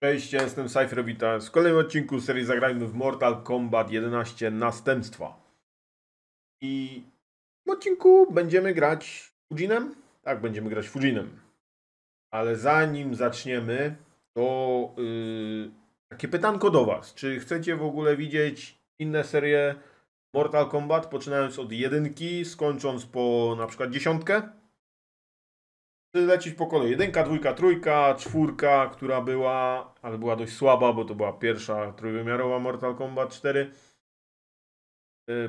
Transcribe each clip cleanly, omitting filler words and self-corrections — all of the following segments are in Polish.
Cześć, ja jestem Cypher, witam w kolejnym odcinku serii Zagrajmy w Mortal Kombat 11 Następstwa. I w odcinku będziemy grać Fujinem? Tak, będziemy grać Fujinem. Ale zanim zaczniemy, to takie pytanko do Was. Czy chcecie w ogóle widzieć inne serie Mortal Kombat, poczynając od 1, skończąc po na przykład 10? Lecieć po kolei. 1, 2, 3, 4, która była, ale była dość słaba, bo to była pierwsza trójwymiarowa Mortal Kombat 4.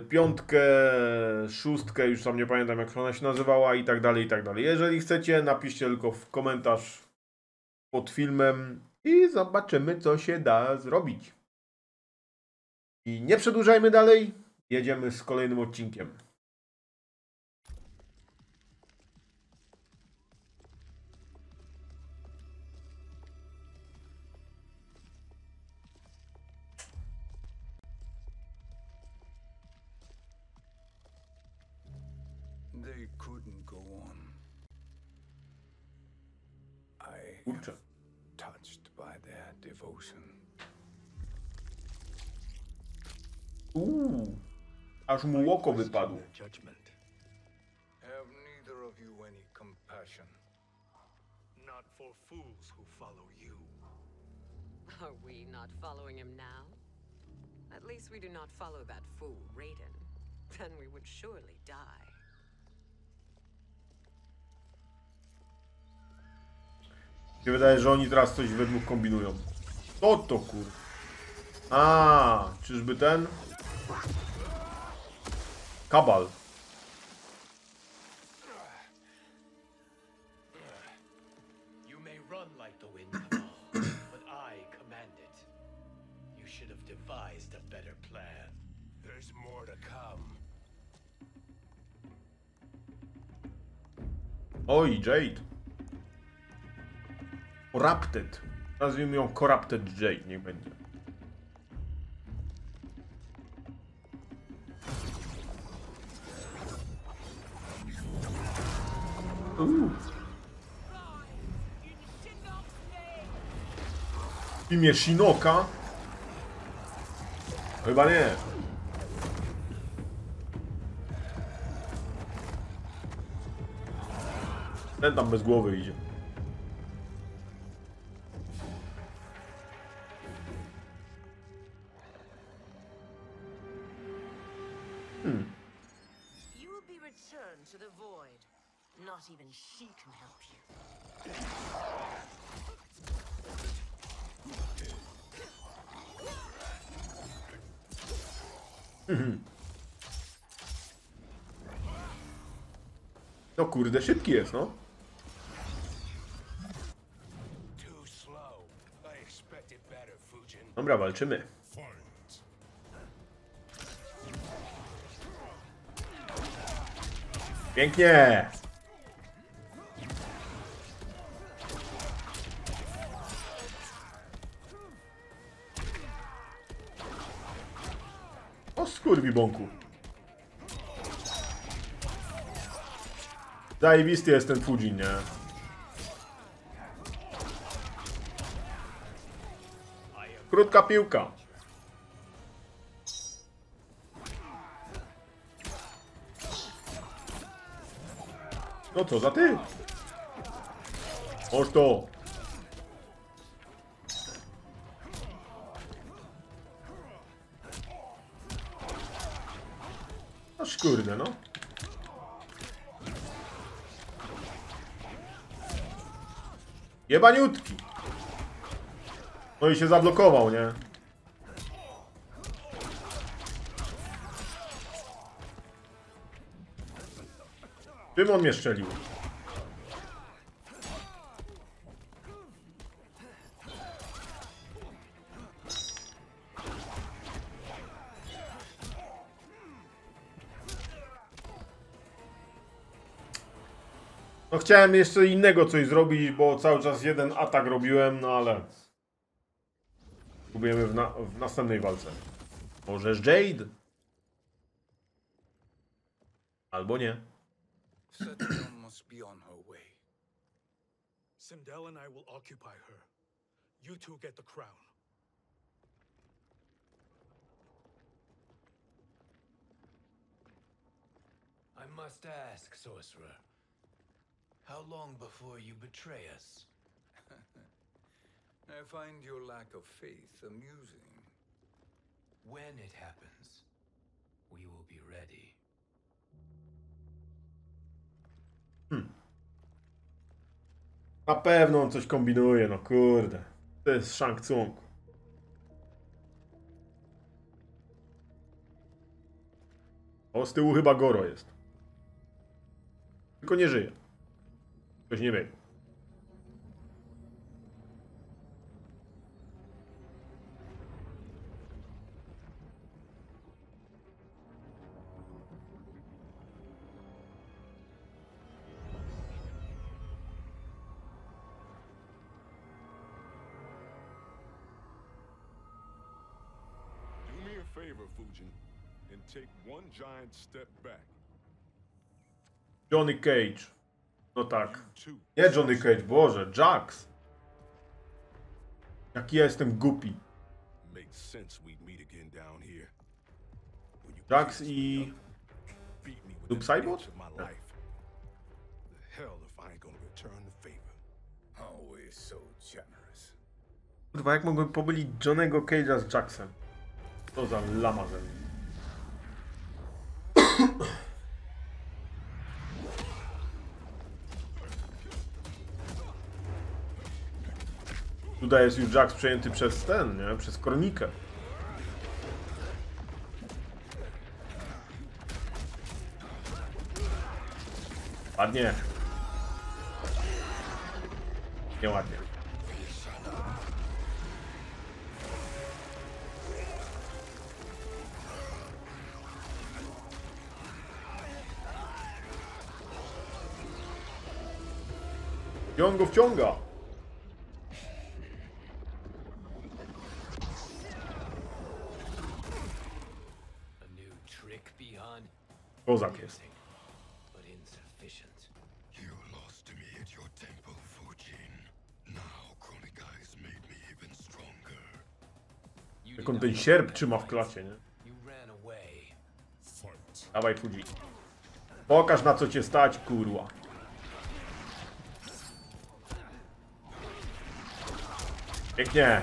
5, 6, już sam nie pamiętam jak ona się nazywała i tak dalej, i tak dalej. Jeżeli chcecie, napiszcie tylko w komentarz pod filmem i zobaczymy, co się da zrobić. I nie przedłużajmy dalej, jedziemy z kolejnym odcinkiem. They couldn't go on. I Kurczę. touched by their devotion. Aż mu oko wypadło. Have neither of you any compassion? Not for fools who follow you. Are we not following him now? At least we do not follow that fool, Raiden. Then we would surely die. Mi się wydaje, że oni teraz coś we dwóch kombinują. Co to kur... A, czyżby ten? Kabal. You may run like the wind, but I command it. You should have devised a better plan. There's more to come. Oj, Jade. Corrupted. Nazwijmy ją Corrupted Jade, niech będzie. W imię Shinoka? Chyba nie. Ten tam bez głowy idzie. You will be returned to the void. Not even she can help you. No kurde, szybki jest, no. Too slow. I expected better, Fujin. Dobra, walczymy. Pięknie! O skurwi bąku. Zajebisty jest ten Fujin, nie? Krótka piłka. No co za ty? Oż to. Aż kurde, no. Jebaniutki. No i się zablokował, nie? Czym on mnie strzelił? No chciałem jeszcze innego coś zrobić, bo cały czas jeden atak robiłem, no ale... Próbujemy w następnej walce. Możesz Jade? Albo nie. Settlon must be on her way. Sindel and I will occupy her. you two get the crown. I must ask, sorcerer. How long before you betray us? I find your lack of faith amusing. When it happens, we will be ready. Na pewno on coś kombinuje, no kurde. To jest Shang Tsung. O, z tyłu chyba Goro jest. Tylko nie żyje. Ktoś nie wie. Do me a favor, Fujin, and take one giant step back. Johnny Cage. No tak. You too. Nie Johnny Cage, Boże, Jax. Jaki ja jestem głupi. Makes sense we'd meet again down here. When you Jax kids i... beat me Noob within an Saibot? inch of my life. The hell if I ain't gonna return the favor. Always so generous. Kurwa, jak mogłem pomylić Johnnego Cage'a z Jacksem? Co za lama ze mnie. Tutaj jest już Jax przejęty przez ten, nie? Przez Kornikę. Ładnie. Nieładnie. I on go wciąga. A new trick beyond Kozak jest. but insufficient. You lost to me at your temple, Fujin. Now chronic eyes made me even stronger. You Jak did on not ten know sierp that trzyma w fight. klacie, nie? You ran away. Dawaj, Fuji. Pokaż, na co cię stać, kurwa. Pięknie.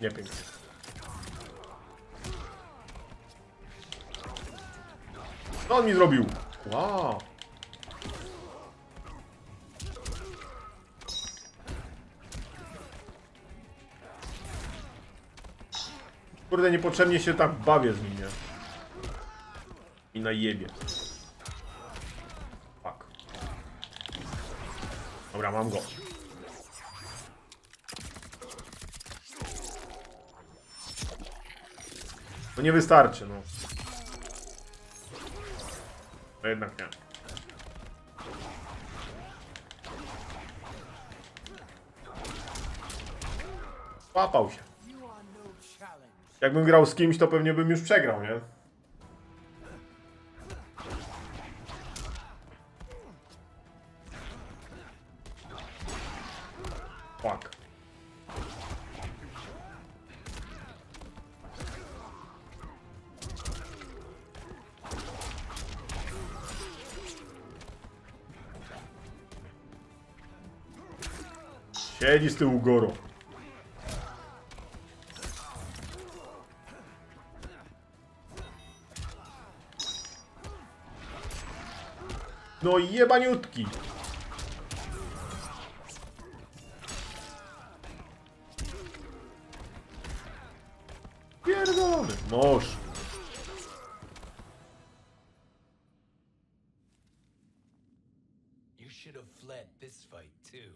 Nie pięknie. Co on mi zrobił? Wow. Kurde, niepotrzebnie się tak bawię z nim, nie? I na jebie. Fuck. Dobra, mam go. To nie wystarczy, no. No jednak nie. Łapał się. Jakbym grał z kimś, to pewnie bym już przegrał, nie? Fuck. Siedzi z tyłu Goro. No jebaniutki. Pierdolony. Noż. You should have fled this fight too.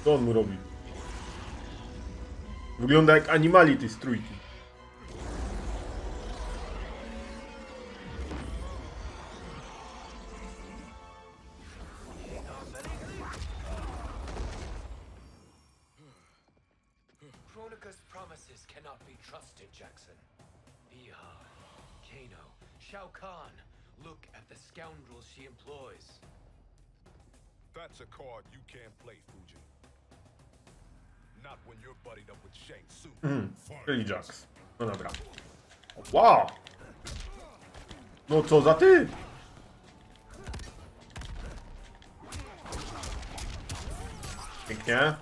Co on mu robi? Wygląda jak Animality z trójki. promises cannot be trusted, Jackson. Bihar, Kano, Shao Kahn. Look at the scoundrels she employs. That's a card you can't play, Fujin. Not when you're buddied up with Shang Tsung. Czyli Jax. No dobra. Wow! No co za ty? Pięknie.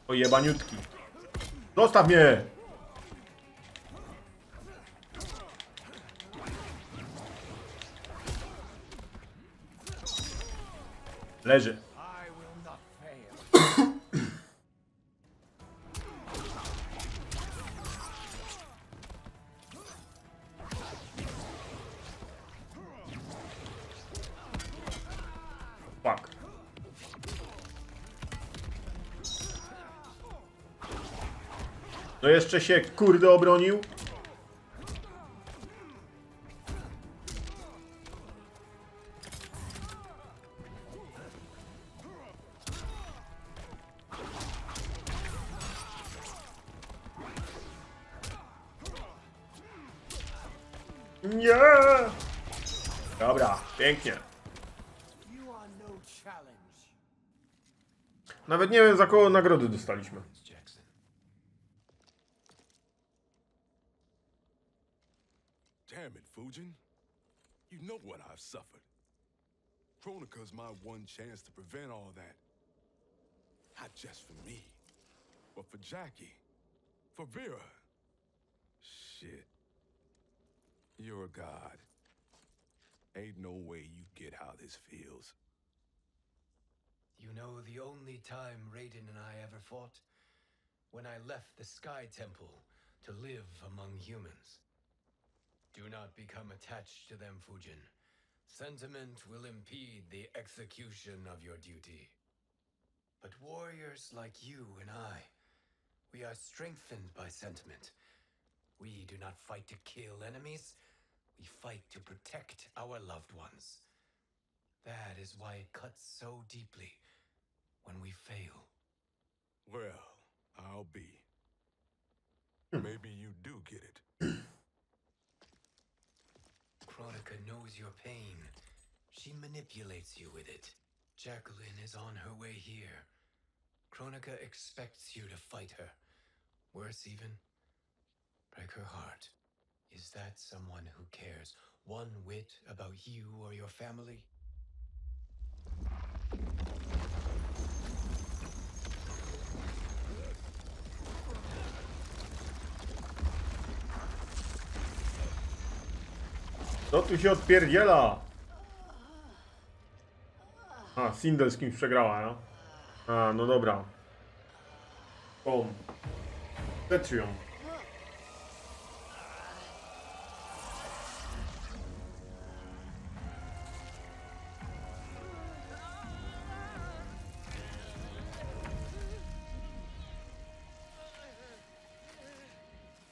O jebaniutki. Zostaw mnie! Leży. I will not fail. Fuck. No jeszcze się kurde obronił. Nie! Dobra, pięknie. You are no challenge. Nawet nie wiem, za kogo nagrody dostaliśmy. Jackson. Damn it, Fujin. You know what I've suffered. Kronika's my one chance to prevent all that. Not just for me, but for Jackie, for Vera. Shit. You're a god. Ain't no way you get how this feels. You know the only time Raiden and I ever fought? When I left the Sky Temple to live among humans. Do not become attached to them, Fujin. Sentiment will impede the execution of your duty. But warriors like you and I, we are strengthened by sentiment. We do not fight to kill enemies. We fight to protect our loved ones. That is why it cuts so deeply when we fail. Well, I'll be. Maybe you do get it. Kronika knows your pain. She manipulates you with it. Jacqueline is on her way here. Kronika expects you to fight her. Worse even, break her heart. Is that someone who cares one whit about you or your family? Co tu się odpierdziela? A, Sindel z kimś przegrała, no? A, no dobra. O. Petrion.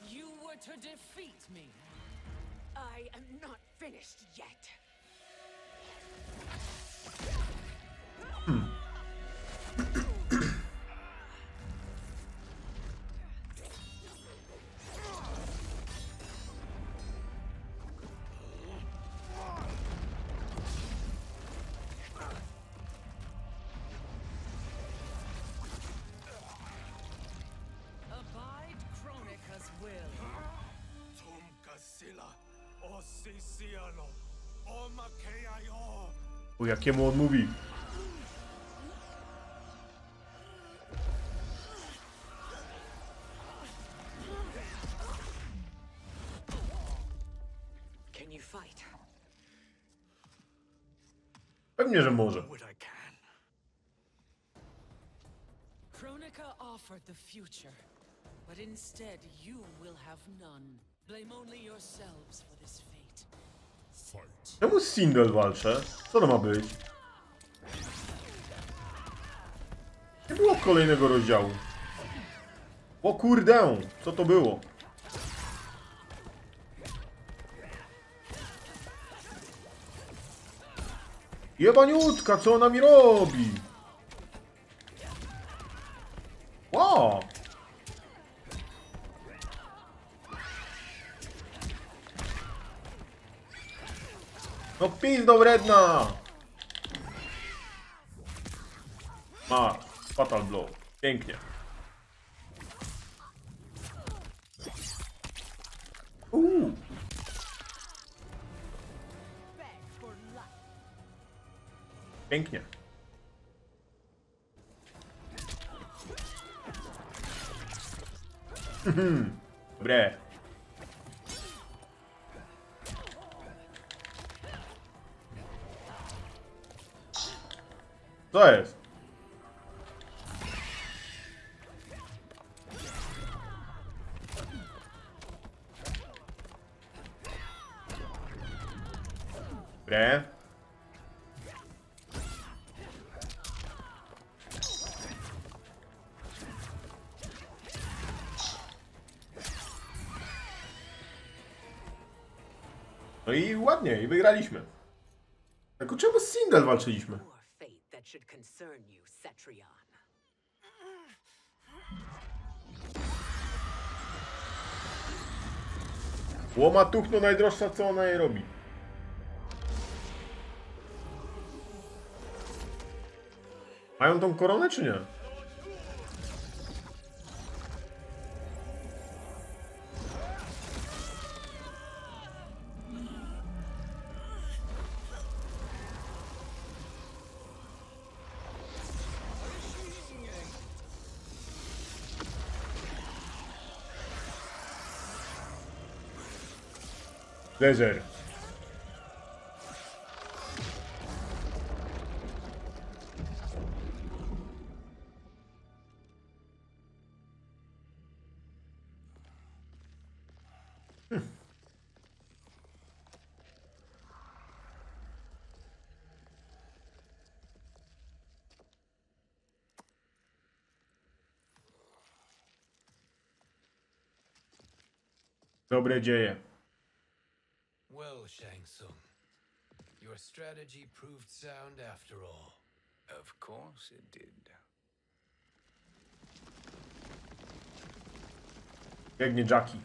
You were to defeat me. I am not finished yet. Abide Kronika's will. O jakiemu on mówi? Can you fight? Pewnie, że może. Kronika offered the future, but instead you will have none. Blame only yourselves for this fate. Fight. Czemu z Sindel walczę? Co to ma być? Nie było kolejnego rozdziału. O kurde! Co to było? Jebaniutka, co ona mi robi? Wow! No pizdo wredna! A, fatal blow. Pięknie. Pięknie. Dobre. Co jest? Dobre. No i ładnie, i wygraliśmy. Tylko czemu z Sindel walczyliśmy? Poor fate that should concern you, Cetrion. Łoma tuchno najdroższa, co ona jej robi. Mają tą koronę, czy nie? Leżer. Dobre dzieje. Well, Shang Tsung, your strategy proved sound after all. Of course it did. Biegnie Jackie.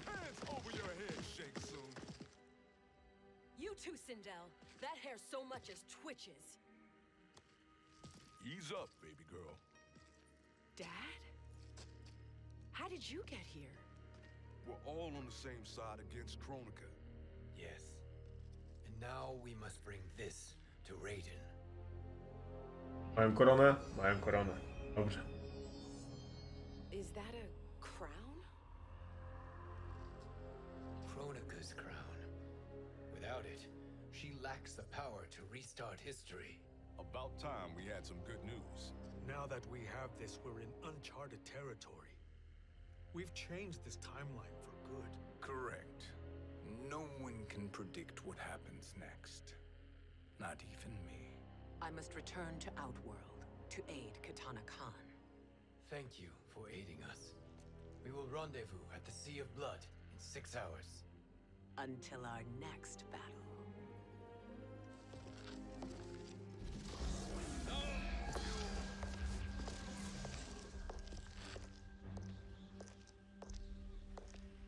Hands over your head, Shang Tsung. You too, Sindel. That hair so much as twitches. Ease up, baby girl. Dad? How did you get here? We're all on the same side against Kronika. Yes. And now we must bring this to Raiden. Mają koronę? Mają koronę. Dobrze. Is that a crown? Kronika's crown. Without it, she lacks the power to restart history. About time we had some good news. Now that we have this, we're in uncharted territory. We've changed this timeline for good. Correct. No one can predict what happens next. Not even me. I must return to Outworld to aid Katana Khan. Thank you for aiding us. We will rendezvous at the Sea of Blood in 6 hours. Until our next battle.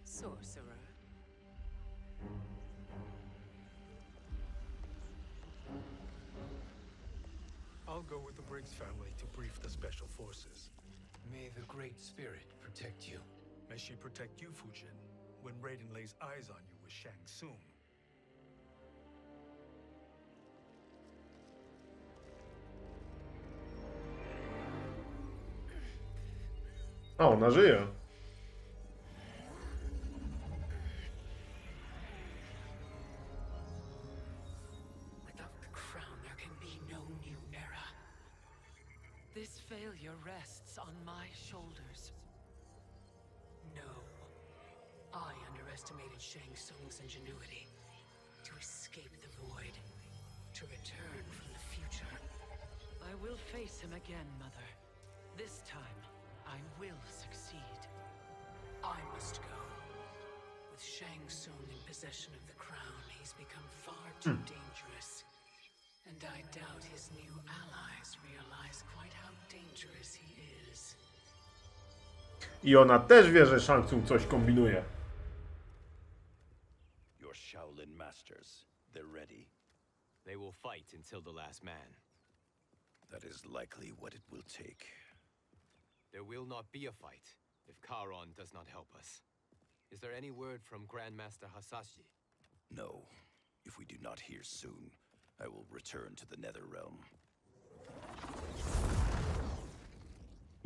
Sorcerer. I'll go with the Briggs family to brief the special forces. May the Great Spirit protect you. May she protect you, Fujin, when Raiden lays eyes on you with Shang Tsung. O, ona żyje. Without the crown, there can be no new era. This failure rests on my shoulders. No. I underestimated Shang Tsung's ingenuity. To escape the void. To return from the future. I will face him again, Mother. This time, I will succeed. I must go. With Shang Tsung in possession of the crown, he's become far too dangerous. And I doubt his new allies realize quite how dangerous he is. I ona też wie, że Shang Tsung coś kombinuje. Your Shaolin masters, they're ready. They will fight until the last man. That is likely what it will take. There will not be a fight if Charon does not help us. Is there any word from Grandmaster Hasashi? No. If we do not hear soon, I will return to the Netherrealm.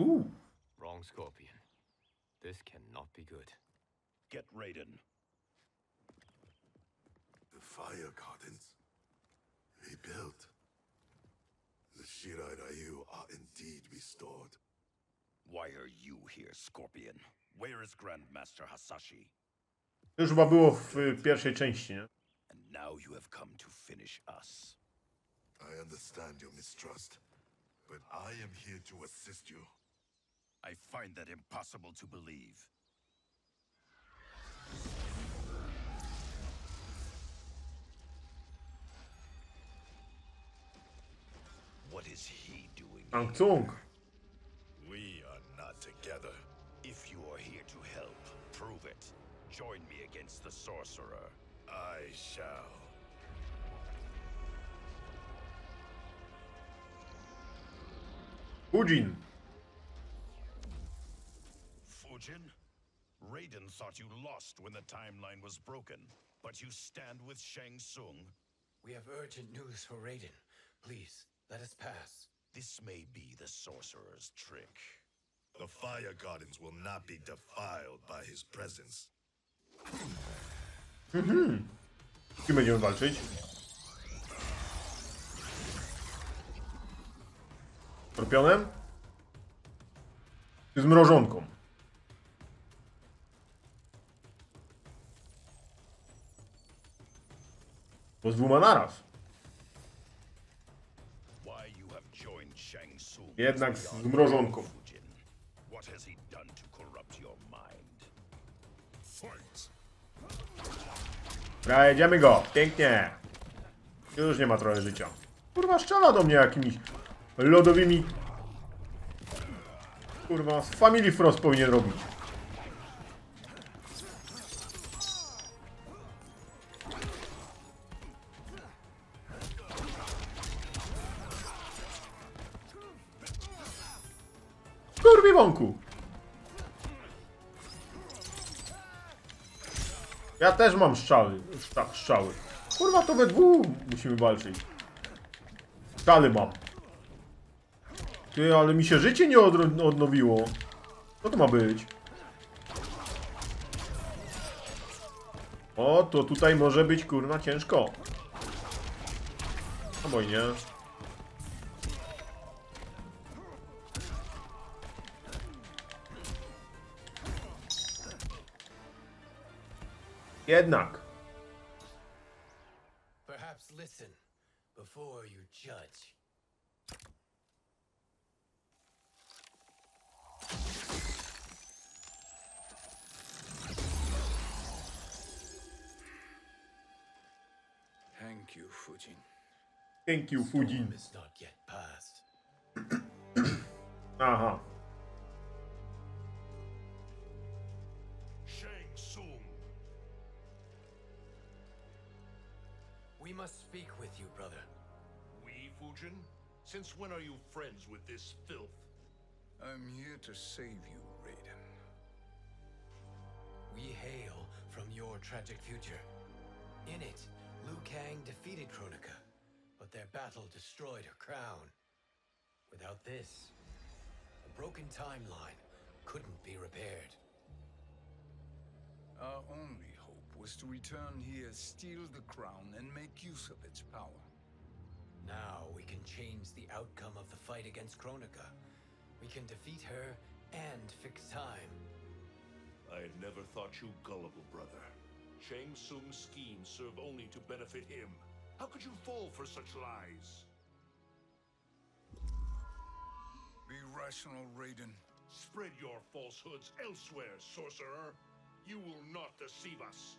Ooh. Wrong, Scorpion. This cannot be good. Get Raiden. The fire gardens rebuilt. The Shirai Ryu are indeed restored. Why are you here, Scorpion? Where is Grandmaster Hasashi? To już chyba było w pierwszej części, nie? And now you have come to finish us. I understand your mistrust, but I am here to assist you. I find that impossible to believe. What is he doing? Shang Tsung. We are not together. If you are here to help, prove it. Join me against the sorcerer. I shall. Fujin. Fujin? Raiden thought you lost when the timeline was broken, but you stand with Shang Tsung. We have urgent news for Raiden. Please, let us pass. This may be the sorcerer's trick. The fire gardens will not be defiled by his presence. Z kim będziemy walczyć? Skorpionem? Czy z mrożonką? Bo z dwoma naraz. Why you have joined Shang Tsung? Jednak z mrożonką. Fujin. What has he done to corrupt your mind? Fight! Dobra, jedziemy go. Pięknie. Już nie ma trochę życia. Kurwa, strzela do mnie jakimiś lodowymi... Kurwa, z Family Frost powinien robić. Kurwi wąku. Ja też mam strzały. Kurwa, to we dwóch musimy walczyć. Strzały mam. Ty, ale mi się życie nie odnowiło. Co to ma być? O, to tutaj może być, kurwa, ciężko. No bo nie. Jednak. Perhaps listen before you judge. Thank you, Fujin. Thank you, Fujin. Storm is not yet past. Aha. Shang Tsung. We must speak with you, brother. We, Fujin? Since when are you friends with this filth? I'm here to save you, Raiden. We hail from your tragic future. In it, Liu Kang defeated Kronika, but their battle destroyed her crown. Without this, a broken timeline couldn't be repaired. Our only hope was to return here, steal the crown, and make use of its power. Now we can change the outcome of the fight against Kronika. We can defeat her and fix time. I had never thought you gullible, brother. Shang Tsung's schemes serve only to benefit him. How could you fall for such lies? Be rational, Raiden. Spread your falsehoods elsewhere, sorcerer. You will not deceive us.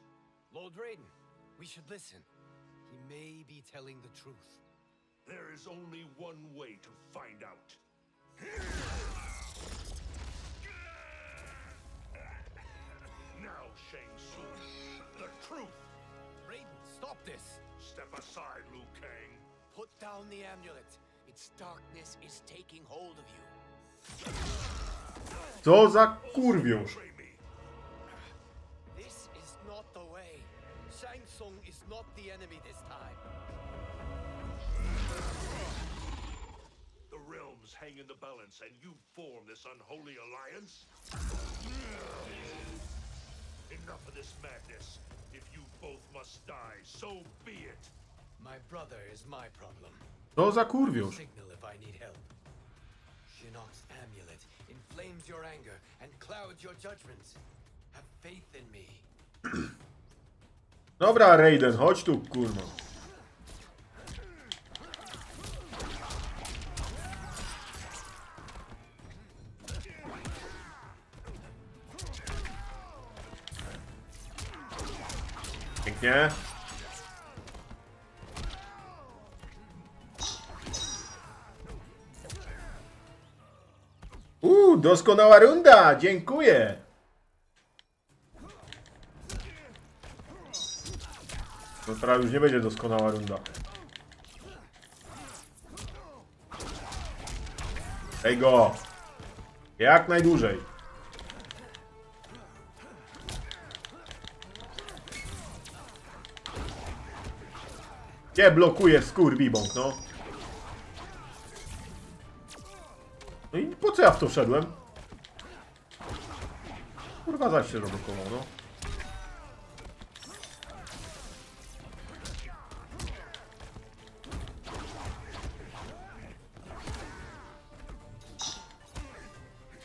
Lord Raiden, we should listen. He may be telling the truth. There is only one way to find out. Now, Shang Tsung, the truth. Raiden, stop this! Step aside, Liu Kang. Put down the amulet. Its darkness is taking hold of you. Co za kurwiusz. This is not the way. Shang Tsung is not the enemy this time. The realms hang in the balance, and you form this unholy alliance? Enough of this madness. If you both must die, so be it. My brother is my problem. Co za kurwiusz. Signal if I need help. Shinnok's amulet inflames your anger and clouds your judgments. Have faith in me. Dobra, Raiden, chodź tu, kurwa. Pięknie. Doskonała runda, dziękuję. No teraz już nie będzie doskonała runda. Daj go. Jak najdłużej. Gdzie blokuje skurwibąk, no? No i po co ja w to wszedłem? Kurwa, zaś się zablokował, no.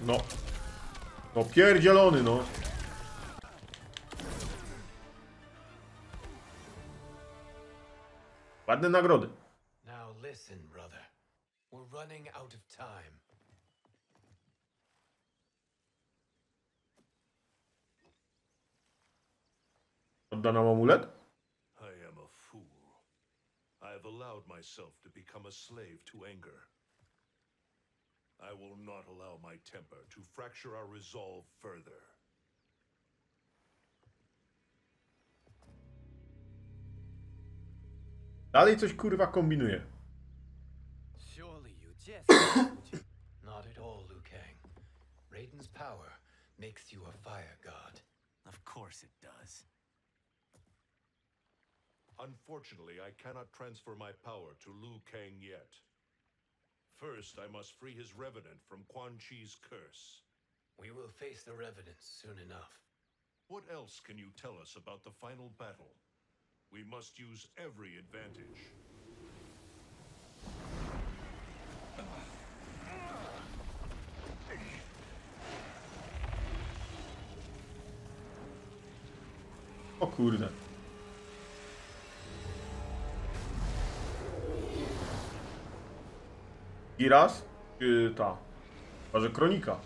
No. No pierdzielony, no. Ładne nagrody. Now listen, brother. We're running out of time. Odda nam amulet? I am a fool. I have allowed myself to become a slave to anger. I will not allow my temper to fracture our resolve further. Dalej coś kurwa kombinuje. Surely you jest. Not at all, Liu Kang. Raiden's power makes you a fire god. Of course it does. Unfortunately, I cannot transfer my power to Liu Kang yet. First, I must free his revenant from Quan Chi's curse. We will face the revenants soon enough. What else can you tell us about the final battle? We must use every advantage. O kurde. I raz? Ta. Może kronika.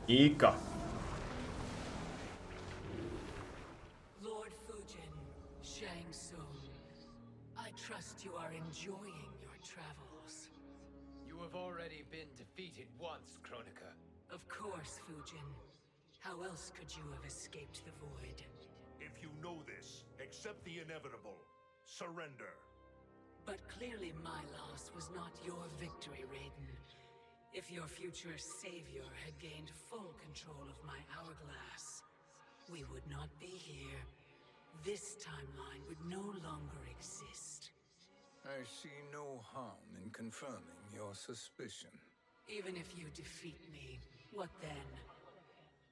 Ika. Lord Fujin, Shang Tsung, I trust you are enjoying your travels. You have already been defeated once, Kronika. Of course, Fujin. How else could you have escaped the void? If you know this, accept the inevitable. Surrender. But clearly my loss was not your victory, Raiden. If your future savior had gained full control of my hourglass, we would not be here. This timeline would no longer exist. I see no harm in confirming your suspicion. Even if you defeat me, what then?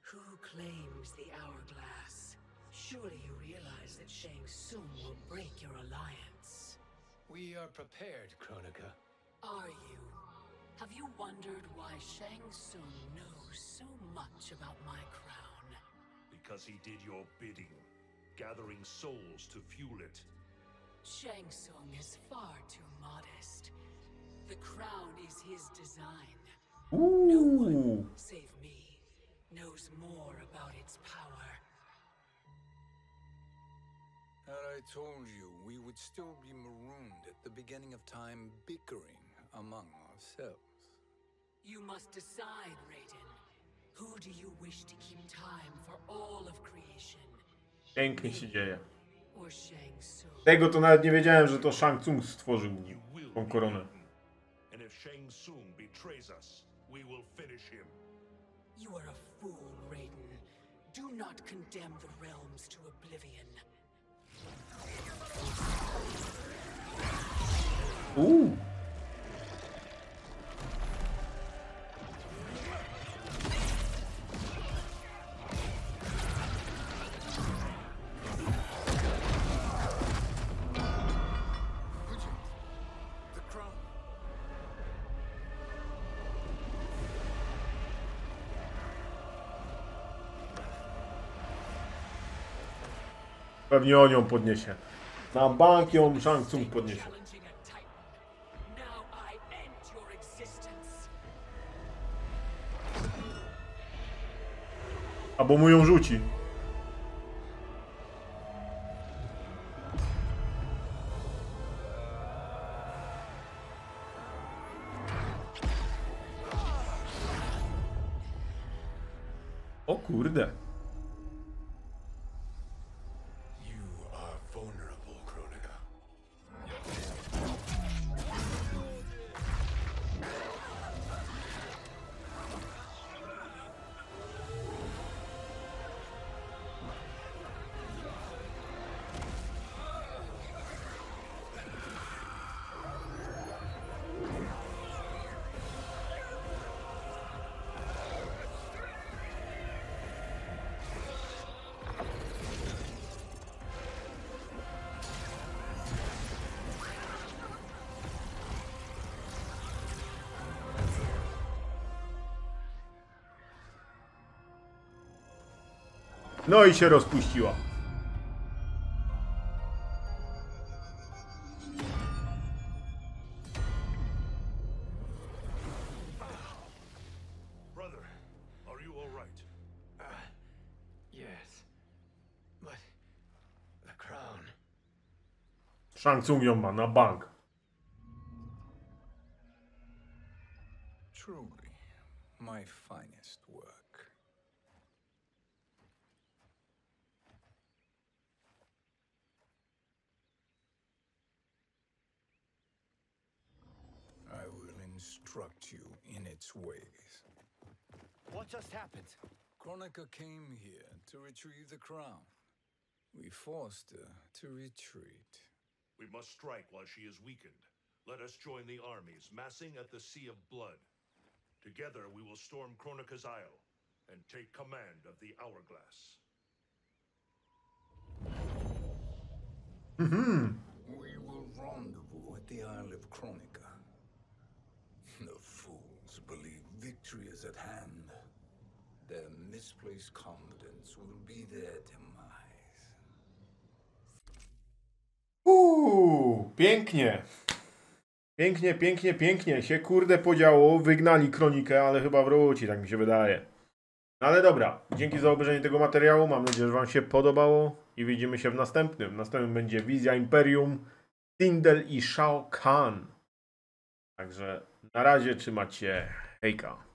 Who claims the hourglass? Surely you realize that Shang Tsung will break your alliance. We are prepared, Kronika. Are you? Have you wondered why Shang Tsung knows so much about my crown? Because he did your bidding, gathering souls to fuel it. Shang Tsung is far too modest. The crown is his design. No one, save me, knows more about its power. Had I told you, we would still be marooned at the beginning of time, bickering among ourselves. You must decide, Raiden. Who do you wish to keep time for all of creation? Pięknie się dzieje. Or Shang Tsung? Tego to nawet nie wiedziałem, że to Shang Tsung stworzył tą koronę. And if Shang Tsung betrays us, we will finish him. You are a fool, Raiden. Do not condemn the realms to oblivion. The crown. Pewnie on ją podniesie. Na bank ją Shang Tsung podniesie. Challenging a titan. Now I end your existence. Albo mu ją rzuci. O kurde. You are vulnerable, Kronika. No i się rozpuściła. Brother, are you all right? Yes. But the crown. Shang Tsung ją ma na bank. Truly, my finest work. I will instruct you in its ways. What just happened? Kronika came here to retrieve the crown. We forced her to retreat. We must strike while she is weakened. Let us join the armies, massing at the Sea of Blood. Together we will storm Kronika's Isle and take command of the Hourglass. We will rendezvous at the Isle of Kronika. The fools believe victory is at hand. Their misplaced confidence will be their demise. Pięknie. Pięknie, pięknie, pięknie. Się kurde podziało. Wygnali Kronikę, ale chyba wróci, tak mi się wydaje. No ale dobra. Dzięki za obejrzenie tego materiału. Mam nadzieję, że wam się podobało. I widzimy się w następnym. W następnym będzie Wizja Imperium, Sindel i Shao Kahn. Także na razie trzymajcie. Hejka.